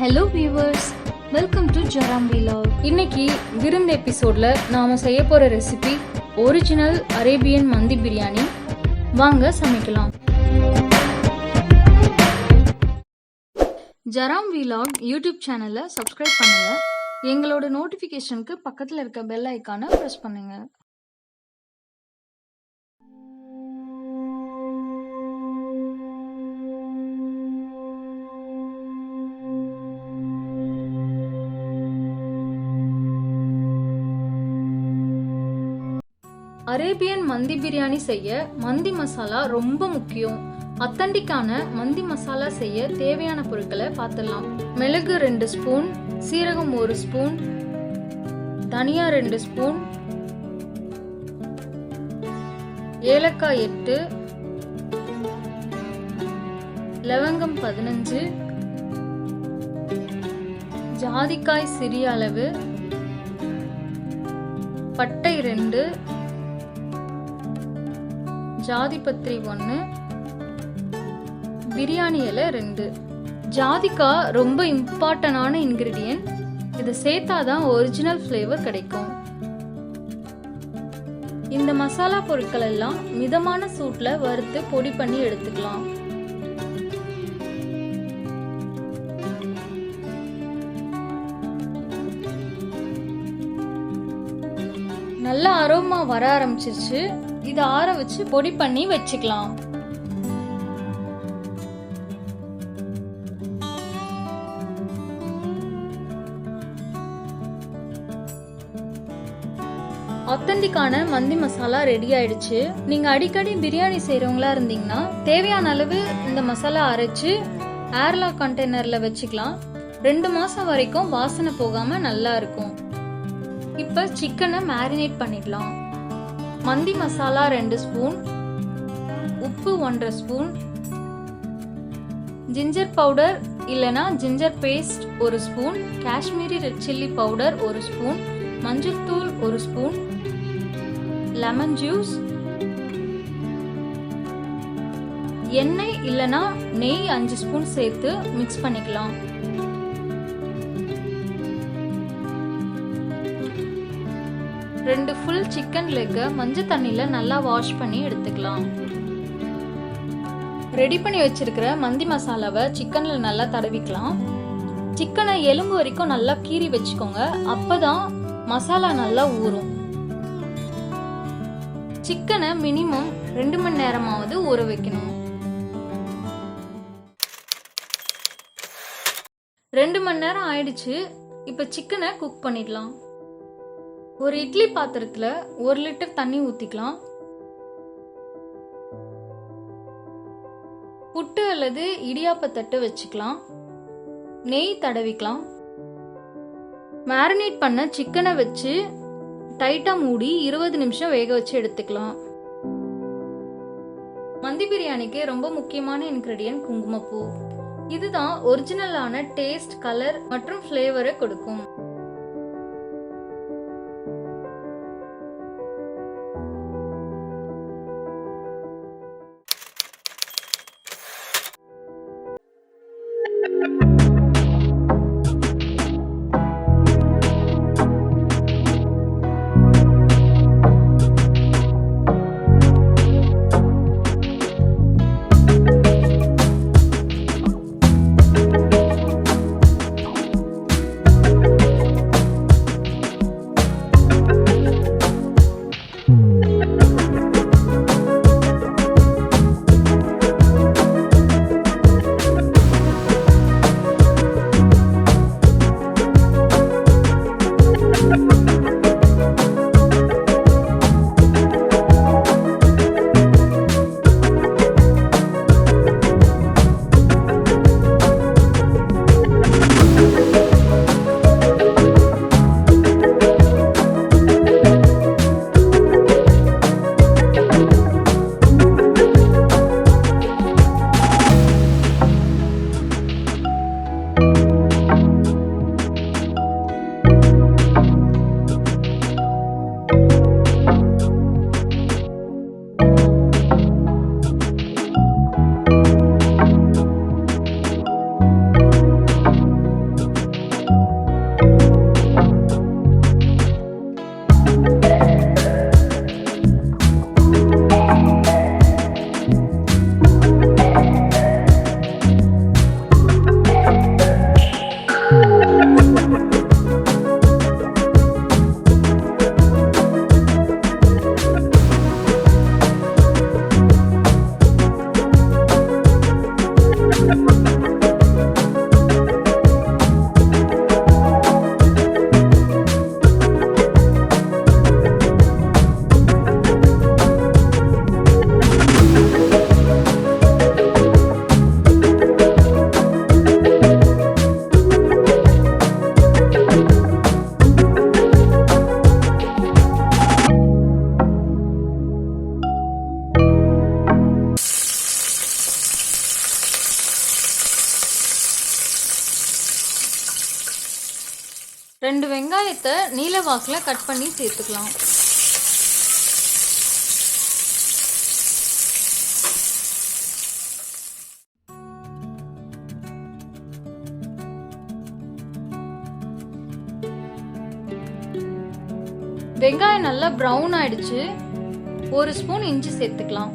Hello viewers, welcome to ஜாரம்vlog. இன்னைக்கு விருந்து எபிசோட்ல நாம செய்ய போற ரெசிபி ஒரிஜினல் அரேபியன் மந்தி பிரியாணி. வாங்க சமைக்கலாம். ஜாரம்vlog யூடியூப் சேனலை சப்ஸ்கிரைப் பண்ணுங்க. எங்களோட நோட்டிஃபிகேஷனுக்கு பக்கத்துல இருக்க பெல் ஐக்கானை பிரஸ் பண்ணுங்க. அரேபியன் மந்தி பிரியாணி செய்ய மந்தி மசாலா ரொம்ப முக்கியம். அத்தன்டிக்கான மந்தி மசாலா செய்ய தேவையான பொருட்களை பார்த்துடலாம். மிளகு 2 ஸ்பூன், சீரகம் 1 ஸ்பூன், தனியா 2 ஸ்பூன், ஏலக்காய் 8, லவங்கம் 15, ஜாதிக்காய் சிறிய அளவு, பட்டை 2, ஜாதிபத்திரி 1, பிரியாணி இலை 2. ஜாதிக்காய் ரொம்ப இம்பார்ட்டன்டான இன்கிரிடியன்ட். இதை சேர்த்தாதான் ஒரிஜினல் ஃப்ளேவர் கிடைக்கும். இந்த மசாலா பொருட்கள் எல்லாம் மிதமான சூட்ல வறுத்து பொடி பண்ணி எடுத்துக்கலாம். நல்ல அரோமா வர ஆரம்பிச்சிருச்சு. இதை ஆற வச்சு பொடி பண்ணி வச்சுக்கலாம். ஆத்தென்டிக்கான மந்தி மசாலா ரெடி ஆயிடுச்சு. நீங்க அடிக்கடி பிரியாணி செய்யறவங்களா இருந்தீங்கன்னா தேவையான அளவு இந்த மசாலா அரைச்சு ஏர்லாக் கண்டெய்னர்ல வச்சுக்கலாம். 2 மாசம் வரைக்கும் வாசனை போகாம நல்லா இருக்கும். இப்ப சிக்கனை மேரினேட் பண்ணிடலாம். மந்தி மசாலா 2 ஸ்பூன், உப்பு 1.5 ஸ்பூன், ஜிஞ்சர் பவுடர் இல்லனா ginger paste 1 spoon, Kashmiri red chilli powder 1 spoon, மஞ்சள் தூள் 1 ஸ்பூன், லெமன் ஜூஸ், எண்ணெய் இல்லனா நெய் 5 ஸ்பூன் சேர்த்து மிக்ஸ் பண்ணிக்கலாம். ரெண்டு ஃபுல் சிக்கன் லெக்கை மஞ்சள் தண்ணியில நல்லா வாஷ் பண்ணி எடுத்துக்கலாம். ரெடி பண்ணி வச்சிருக்கிற மந்தி மசாலாவை சிக்கன்ல நல்லா தடவிக்கலாம். சிக்கனை எலும்பு வரைக்கும் நல்லா கீறி வச்சுக்கோங்க. அப்பதான் மசாலா நல்லா ஊறும். சிக்கனை மினிமம் 2 மணி நேரமாவது ஊற வைக்கணும். 2 மணி நேரம் ஆயிடுச்சு. இப்ப சிக்கனை குக் பண்ணிடலாம். ஒரு இட்லி பாத்திரத்துல 1 லிட்டர் தண்ணி ஊத்திக்கலாம். புட்டு அல்லது இடியாப்ப தட்டு வச்சுக்கலாம். நெய் தடவிக்கலாம். மேரினேட் பண்ண சிக்கனை வச்சு டைட்டா மூடி 20 நிமிஷம் வேக வச்சு எடுத்துக்கலாம். மந்தி பிரியாணிக்கு ரொம்ப முக்கியமான இன்கிரிடியன்ட் குங்குமப்பூ. இதுதான் ஒரிஜினலான டேஸ்ட், கலர் மற்றும் ஃபிளேவரை கொடுக்கும். 2 வெங்காயத்தை நீல வாக்கில் கட் பண்ணி சேர்த்துக்கலாம். வெங்காயம் நல்லா ப்ரௌன் ஆயிடுச்சு. 1 ஸ்பூன் இஞ்சி சேர்த்துக்கலாம்.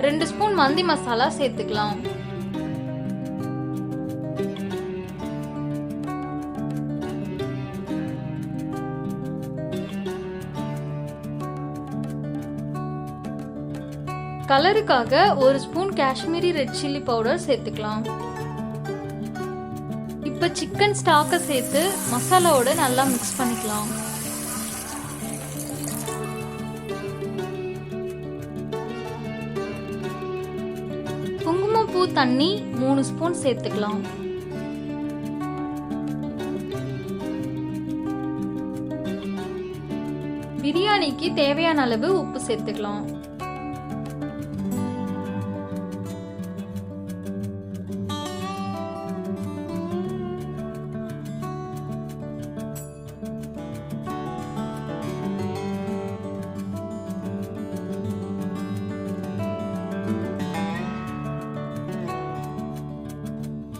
ரெண்டு ஸ்பூன் மந்தி மசாலா சேர்த்துக்கலாம். கலருக்காக 1 spoon Kashmiri red chilli powder சேர்த்துக்கலாம். இப்போ சிக்கன் ஸ்டாக்கை சேர்த்து மசாலாவோட நல்லா மிக்ஸ் பண்ணிக்கலாம். குங்குமப்பூ தண்ணி 3 ஸ்பூன் சேர்த்துக்கலாம். பிரியாணிக்கு தேவையான அளவு உப்பு சேர்த்துக்கலாம்.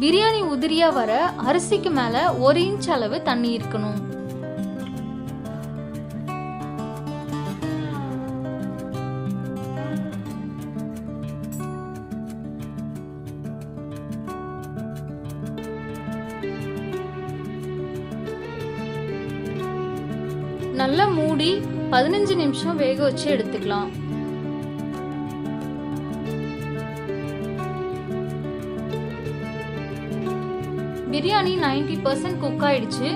பிரியாணி உதிரியா வர அரிசிக்கு மேல 1 இன்ச் அளவு தண்ணி இருக்கணும். நல்லா மூடி 15 நிமிஷம் வேக வச்சு எடுத்துக்கலாம். பிரியாணி 90% குக் ஆயிடுச்சு.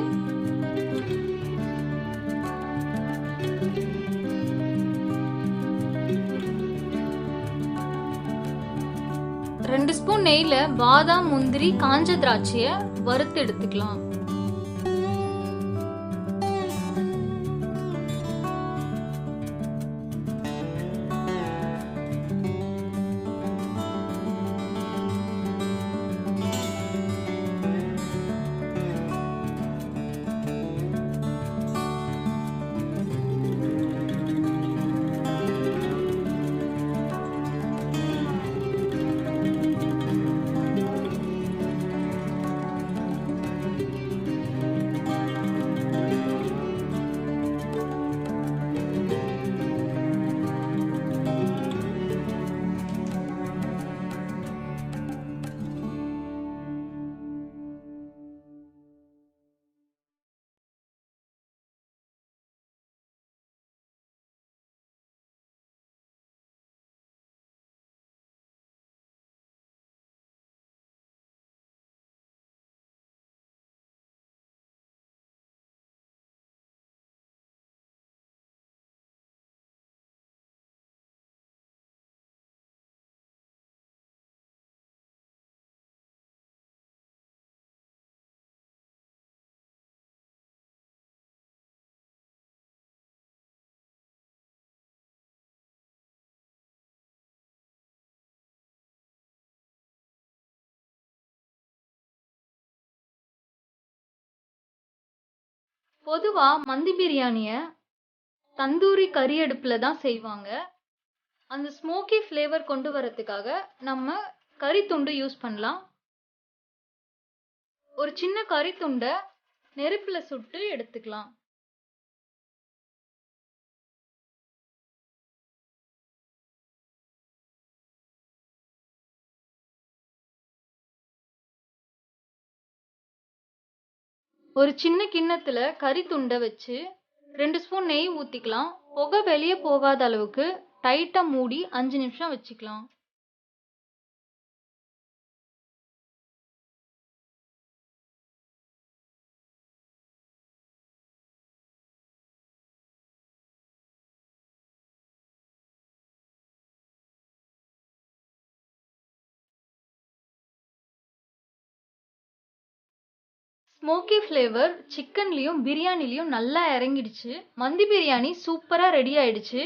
ரெண்டு ஸ்பூன் நெய்ல பாதாம், முந்திரி, காஞ்ச திராட்சைய வறுத்து எடுத்துக்கலாம். பொதுவா மந்தி பிரியாணிய தந்தூரி கறி அடுப்புல தான் செய்வாங்க. அந்த ஸ்மோக்கி ஃப்ளேவர் கொண்டு வரதுக்காக நம்ம கறி துண்டு யூஸ் பண்ணலாம். ஒரு சின்ன கறி துண்டை நெருப்புல சுட்டு எடுத்துக்கலாம். ஒரு சின்ன கிண்ணத்துல கறி துண்டை வச்சு 2 ஸ்பூன் நெய் ஊத்திக்கலாம். புகை வெளியே போகாத அளவுக்கு டைட்டா மூடி 5 நிமிஷம் வச்சுக்கலாம். ஸ்மோக்கி ஃப்ளேவர் சிக்கன்லயும் பிரியாணிலயும் நல்லா இறங்கிடுச்சு. மந்தி பிரியாணி சூப்பரா ரெடி ஆயிடுச்சு.